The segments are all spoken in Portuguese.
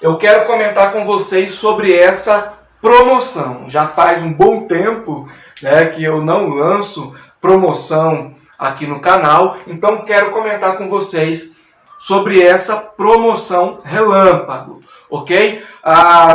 eu quero comentar com vocês sobre essa promoção. Já faz um bom tempo, né, que eu não lanço promoção aqui no canal, então quero comentar com vocês sobre essa promoção relâmpago, ok?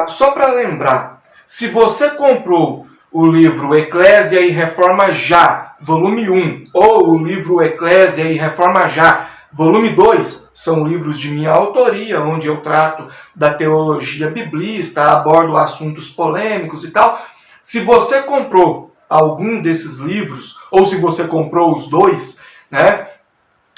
Só para lembrar, se você comprou o livro Eclésia e Reforma Já, volume 1, ou o livro Eclésia e Reforma Já, volume 2, são livros de minha autoria, onde eu trato da teologia biblista, abordo assuntos polêmicos e tal. Se você comprou algum desses livros, ou se você comprou os dois, né,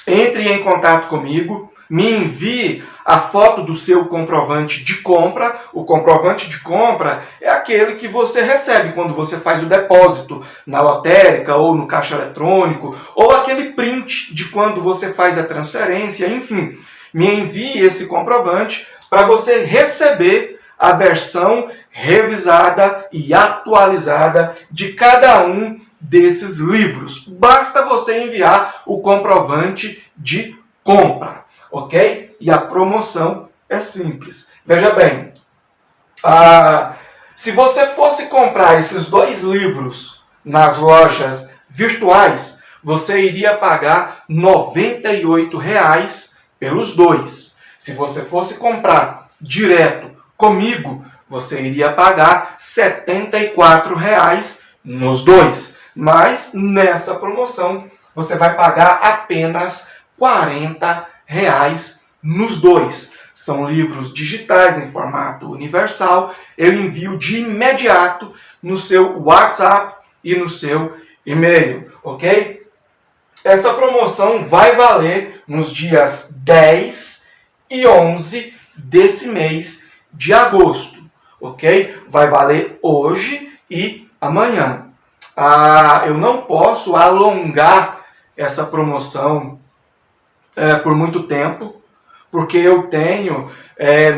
entre em contato comigo, me envie a foto do seu comprovante de compra. O comprovante de compra é aquele que você recebe quando você faz o depósito na lotérica ou no caixa eletrônico, ou aquele print de quando você faz a transferência, enfim. Me envie esse comprovante para você receber a versão revisada e atualizada de cada um desses livros. Basta você enviar o comprovante de compra, ok? E a promoção é simples. Veja bem, se você fosse comprar esses dois livros nas lojas virtuais, você iria pagar R$ 98,00 pelos dois. Se você fosse comprar direto comigo, você iria pagar R$ 74,00 nos dois. Mas nessa promoção você vai pagar apenas R$ 40,00 nos dois. São livros digitais em formato universal. Eu envio de imediato no seu WhatsApp e no seu e-mail, ok? Essa promoção vai valer nos dias 10 e 11 desse mês de agosto, ok? Vai valer hoje e amanhã. Eu não posso alongar essa promoção por muito tempo, porque eu tenho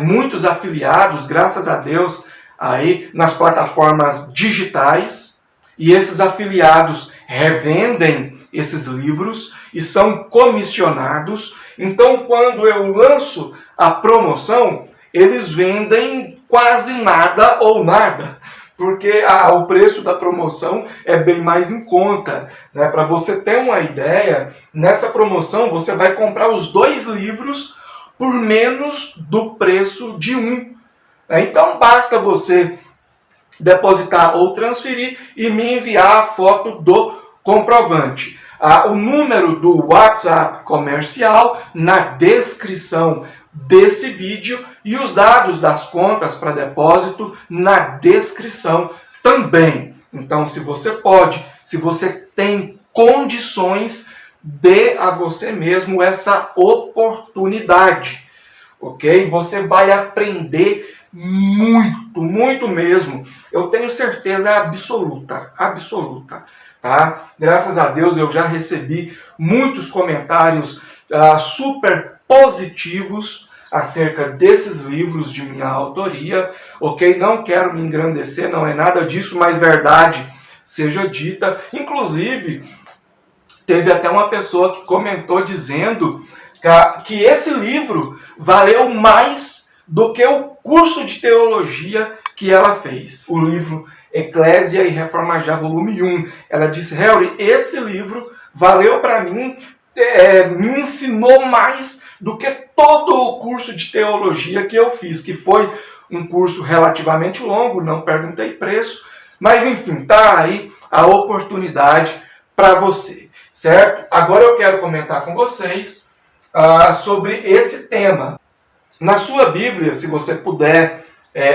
muitos afiliados, graças a Deus, aí nas plataformas digitais, e esses afiliados revendem esses livros e são comissionados. Então, quando eu lanço a promoção, eles vendem quase nada ou nada, porque o preço da promoção é bem mais em conta, né? Para você ter uma ideia, nessa promoção você vai comprar os dois livros por menos do preço de um. Então basta você depositar ou transferir e me enviar a foto do comprovante. O número do WhatsApp comercial na descrição desse vídeo e os dados das contas para depósito na descrição também. Então, se você pode, se você tem condições, dê a você mesmo essa oportunidade, ok? Você vai aprender muito, muito mesmo. Eu tenho certeza absoluta, tá? Graças a Deus eu já recebi muitos comentários super positivos acerca desses livros de minha autoria, ok? Não quero me engrandecer, não é nada disso, mas verdade seja dita. Inclusive, teve até uma pessoa que comentou dizendo que esse livro valeu mais do que o curso de teologia que ela fez. O livro Eclésia e Reforma Já, volume 1. Ela disse: Harry, esse livro valeu para mim, me ensinou mais do que todo o curso de teologia que eu fiz, que foi um curso relativamente longo, não perguntei preço, mas enfim, tá aí a oportunidade para você, certo? Agora eu quero comentar com vocês sobre esse tema. Na sua Bíblia, se você puder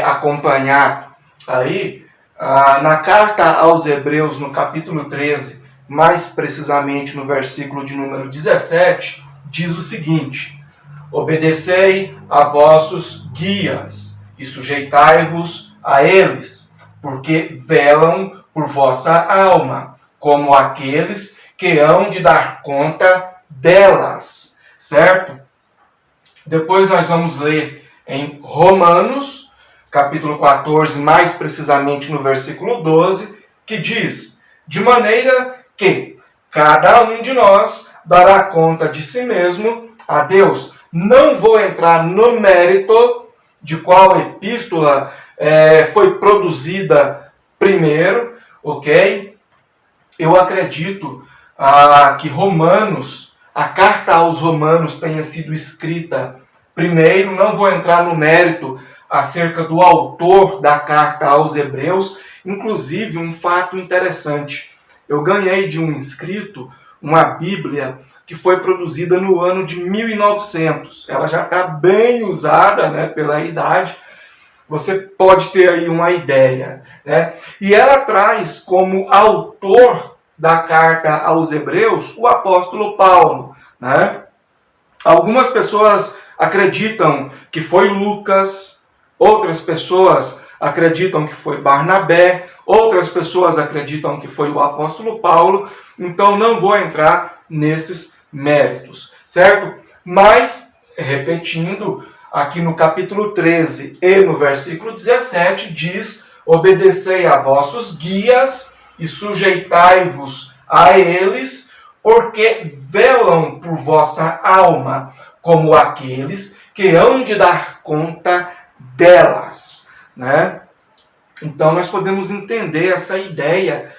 acompanhar aí, na carta aos Hebreus, no capítulo 13, mais precisamente no versículo de número 17, diz o seguinte: obedecei a vossos guias e sujeitai-vos a eles, porque velam por vossa alma, como aqueles que hão de dar conta delas, certo? Depois nós vamos ler em Romanos, capítulo 14, mais precisamente no versículo 12, que diz: de maneira que cada um de nós dará conta de si mesmo a Deus. Não vou entrar no mérito de qual epístola foi produzida primeiro, ok? Eu acredito que a carta aos Romanos tenha sido escrita primeiro. Não vou entrar no mérito acerca do autor da carta aos Hebreus. Inclusive, um fato interessante. Eu ganhei de um inscrito uma Bíblia que foi produzida no ano de 1900. Ela já está bem usada, né, pela idade. Você pode ter aí uma ideia, né? E ela traz como autor da carta aos Hebreus o apóstolo Paulo, né? Algumas pessoas acreditam que foi Lucas, outras pessoas acreditam que foi Barnabé, outras pessoas acreditam que foi o apóstolo Paulo. Então não vou entrar nesses méritos, certo? Mas, repetindo, aqui no capítulo 13 e no versículo 17 diz: obedecei a vossos guias e sujeitai-vos a eles, porque velam por vossa alma, como aqueles que hão de dar conta delas, né? Então nós podemos entender essa ideia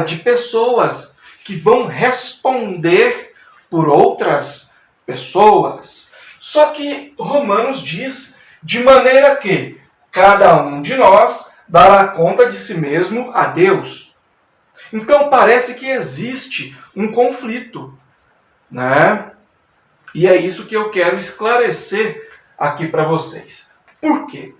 de pessoas que vão responder por outras pessoas. Só que Romanos diz, de maneira que cada um de nós dará conta de si mesmo a Deus. Então parece que existe um conflito, né? E é isso que eu quero esclarecer aqui para vocês. Por quê?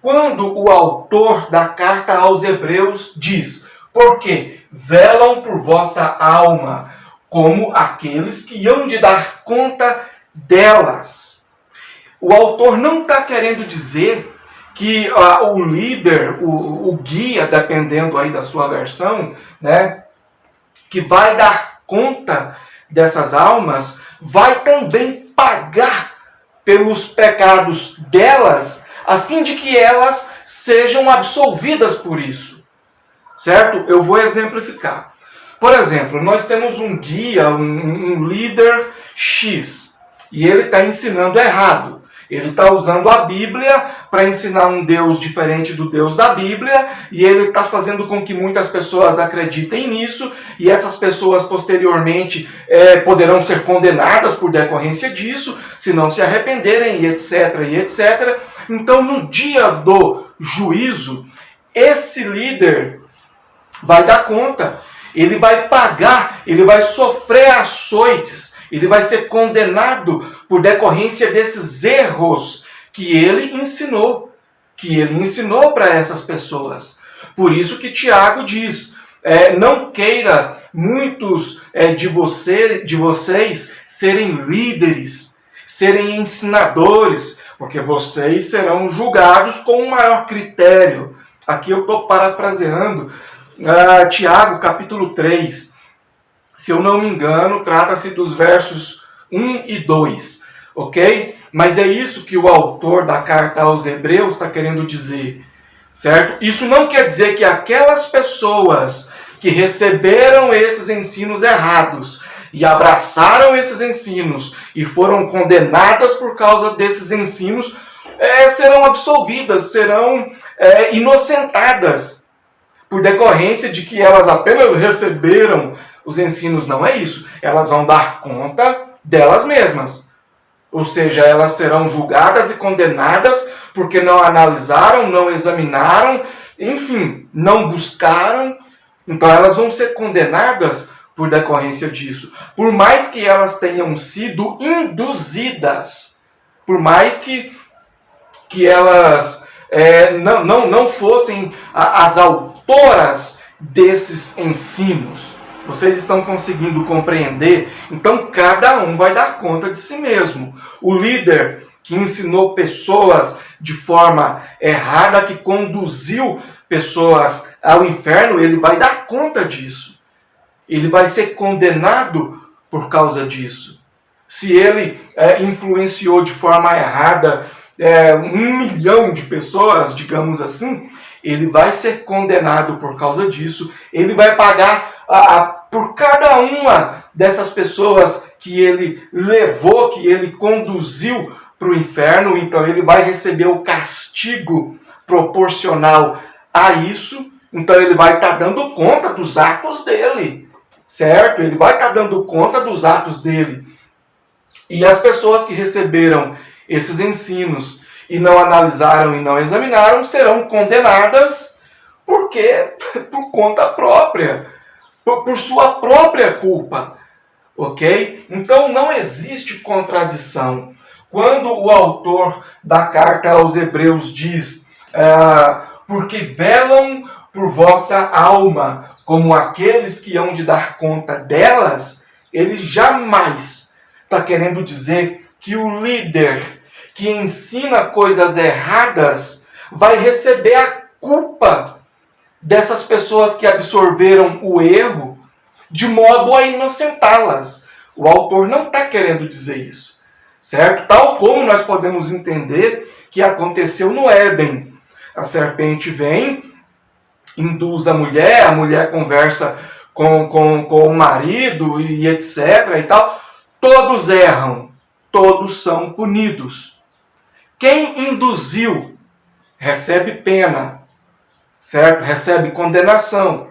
Quando o autor da carta aos Hebreus diz: porque velam por vossa alma, como aqueles que hão de dar conta delas. O autor não está querendo dizer que o líder, o guia, dependendo aí da sua versão, né, que vai dar conta dessas almas, vai também pagar pelos pecados delas, a fim de que elas sejam absolvidas por isso. Certo? Eu vou exemplificar. Por exemplo, nós temos um guia, um líder X, e ele está ensinando errado. Ele está usando a Bíblia para ensinar um Deus diferente do Deus da Bíblia, e ele está fazendo com que muitas pessoas acreditem nisso, e essas pessoas posteriormente poderão ser condenadas por decorrência disso, se não se arrependerem, e etc, e etc. Então, no dia do juízo, esse líder vai dar conta, ele vai pagar, ele vai sofrer açoites, ele vai ser condenado por decorrência desses erros que ele ensinou para essas pessoas. Por isso que Tiago diz, não queira muitos de vocês serem líderes, serem ensinadores, porque vocês serão julgados com um maior critério. Aqui eu estou parafraseando Tiago, capítulo 3, se eu não me engano, trata-se dos versos 1 e 2, ok? Mas é isso que o autor da carta aos Hebreus está querendo dizer, certo? Isso não quer dizer que aquelas pessoas que receberam esses ensinos errados e abraçaram esses ensinos e foram condenadas por causa desses ensinos, serão absolvidas, serão inocentadas, por decorrência de que elas apenas receberam os ensinos. Não é isso. Elas vão dar conta delas mesmas. Ou seja, elas serão julgadas e condenadas porque não analisaram, não examinaram, enfim, não buscaram. Então elas vão ser condenadas por decorrência disso. Por mais que elas tenham sido induzidas, por mais que elas não fossem as autoras desses ensinos. Vocês estão conseguindo compreender? Então cada um vai dar conta de si mesmo. O líder que ensinou pessoas de forma errada, que conduziu pessoas ao inferno, ele vai dar conta disso. Ele vai ser condenado por causa disso. Se ele influenciou de forma errada 1 milhão de pessoas, digamos assim, ele vai ser condenado por causa disso. Ele vai pagar por cada uma dessas pessoas que ele levou, que ele conduziu para o inferno, então ele vai receber o castigo proporcional a isso, então ele vai estar dando conta dos atos dele, certo? Ele vai estar dando conta dos atos dele. E as pessoas que receberam esses ensinos e não analisaram e não examinaram serão condenadas porque por conta própria, por sua própria culpa, ok? Então não existe contradição. Quando o autor da carta aos Hebreus diz porque velam por vossa alma como aqueles que hão de dar conta delas, ele jamais está querendo dizer que o líder que ensina coisas erradas vai receber a culpa dessas pessoas que absorveram o erro de modo a inocentá-las. O autor não está querendo dizer isso, certo? Tal como nós podemos entender que aconteceu no Éden. A serpente vem, induz a mulher conversa com o marido e etc. e tal. Todos erram, todos são punidos. Quem induziu recebe pena, certo? Recebe condenação.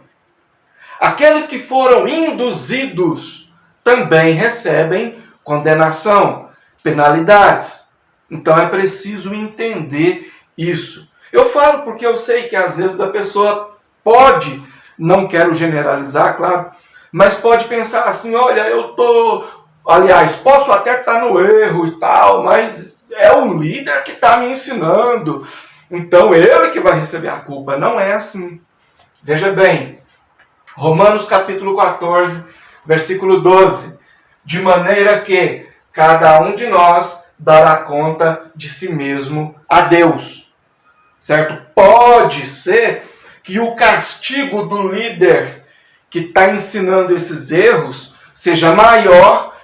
Aqueles que foram induzidos também recebem condenação, penalidades. Então é preciso entender isso. Eu falo porque eu sei que às vezes a pessoa pode, não quero generalizar, claro, mas pode pensar assim, olha, posso até estar no erro e tal, mas é o líder que está me ensinando, então ele que vai receber a culpa. Não é assim. Veja bem, Romanos capítulo 14, versículo 12, de maneira que cada um de nós dará conta de si mesmo a Deus. Certo? Pode ser que o castigo do líder que está ensinando esses erros seja maior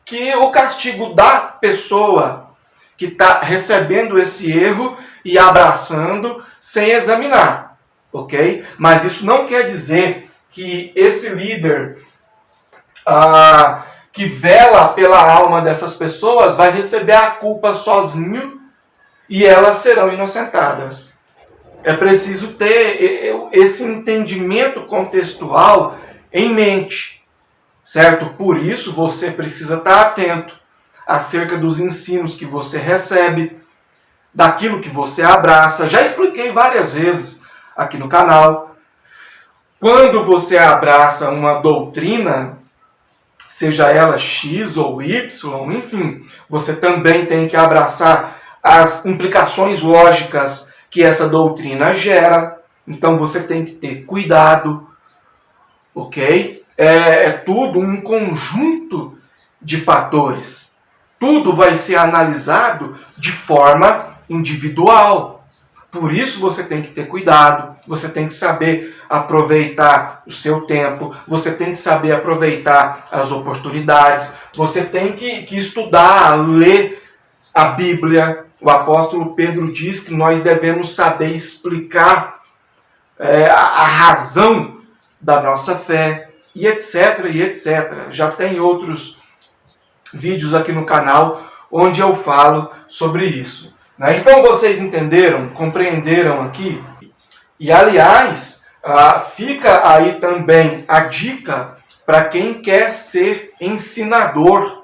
que o castigo da pessoa que está recebendo esse erro e abraçando sem examinar, ok? Mas isso não quer dizer que esse líder que vela pela alma dessas pessoas vai receber a culpa sozinho e elas serão inocentadas. É preciso ter esse entendimento contextual em mente, certo? Por isso você precisa estar atento acerca dos ensinos que você recebe, daquilo que você abraça. Já expliquei várias vezes aqui no canal. Quando você abraça uma doutrina, seja ela X ou Y, enfim, você também tem que abraçar as implicações lógicas que essa doutrina gera. Então você tem que ter cuidado, ok? É tudo um conjunto de fatores. Tudo vai ser analisado de forma individual. Por isso você tem que ter cuidado, você tem que saber aproveitar o seu tempo, você tem que saber aproveitar as oportunidades, você tem que estudar, ler a Bíblia. O apóstolo Pedro diz que nós devemos saber explicar a razão da nossa fé, e etc, e etc. Já tem outros vídeos aqui no canal onde eu falo sobre isso. Então vocês entenderam, compreenderam aqui? E aliás, fica aí também a dica para quem quer ser ensinador,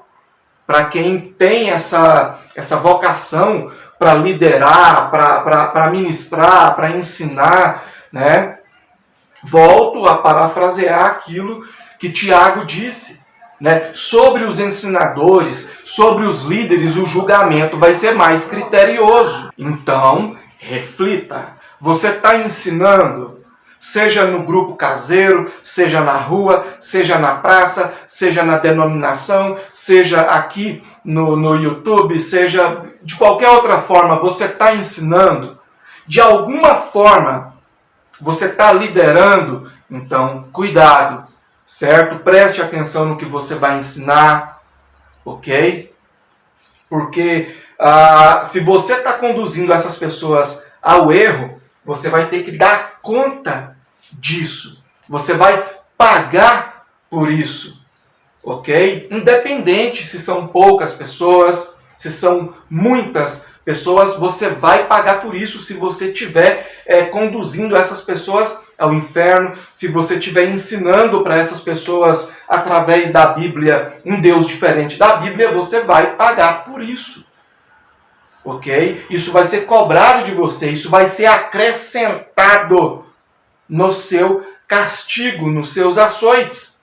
para quem tem essa vocação para liderar, para ministrar, para ensinar, né? Volto a parafrasear aquilo que Tiago disse, né? Sobre os ensinadores, sobre os líderes, o julgamento vai ser mais criterioso. Então, reflita. Você está ensinando, seja no grupo caseiro, seja na rua, seja na praça, seja na denominação, seja aqui no YouTube, seja de qualquer outra forma, você está ensinando, de alguma forma, você está liderando, então cuidado, certo? Preste atenção no que você vai ensinar, ok? Porque se você está conduzindo essas pessoas ao erro, você vai ter que dar conta disso. Você vai pagar por isso, ok? Independente se são poucas pessoas, se são muitas pessoas, você vai pagar por isso se você estiver conduzindo essas pessoas ao inferno, se você estiver ensinando para essas pessoas através da Bíblia um Deus diferente da Bíblia, você vai pagar por isso. Ok? Isso vai ser cobrado de você, isso vai ser acrescentado no seu castigo, nos seus açoites.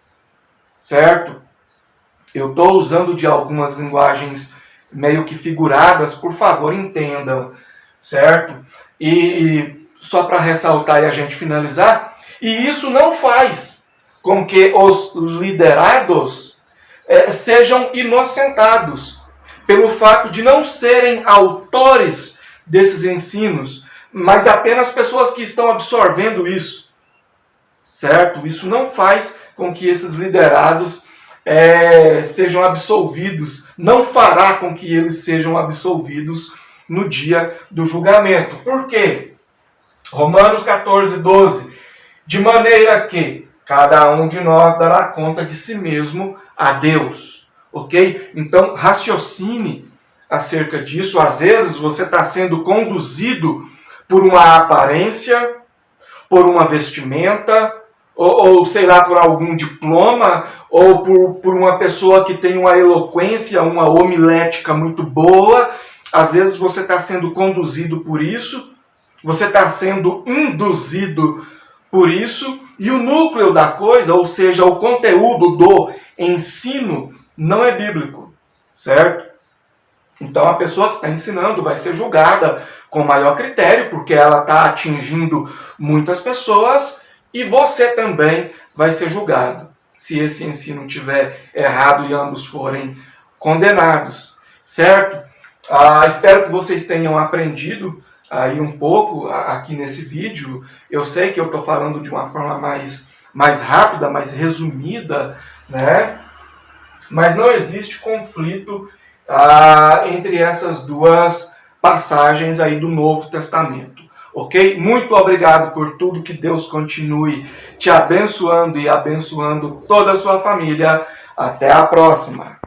Certo? Eu estou usando de algumas linguagens meio que figuradas, por favor, entendam, certo? E só para ressaltar e a gente finalizar, e isso não faz com que os liderados sejam inocentados pelo fato de não serem autores desses ensinos, mas apenas pessoas que estão absorvendo isso, certo? Isso não faz com que esses liderados sejam absolvidos, não fará com que eles sejam absolvidos no dia do julgamento. Por quê? Romanos 14, 12. De maneira que cada um de nós dará conta de si mesmo a Deus. Ok? Então, raciocine acerca disso. Às vezes você está sendo conduzido por uma aparência, por uma vestimenta, ou sei lá, por algum diploma, ou por uma pessoa que tem uma eloquência, uma homilética muito boa. Às vezes você está sendo conduzido por isso, você está sendo induzido por isso, e o núcleo da coisa, ou seja, o conteúdo do ensino, não é bíblico, certo? Então a pessoa que está ensinando vai ser julgada com maior critério, porque ela está atingindo muitas pessoas, e você também vai ser julgado, se esse ensino estiver errado e ambos forem condenados, certo? Espero que vocês tenham aprendido aí um pouco aqui nesse vídeo. Eu sei que eu estou falando de uma forma mais rápida, mais resumida, né? Mas não existe conflito entre essas duas passagens aí do Novo Testamento. Ok? Muito obrigado por tudo, que Deus continue te abençoando e abençoando toda a sua família. Até a próxima!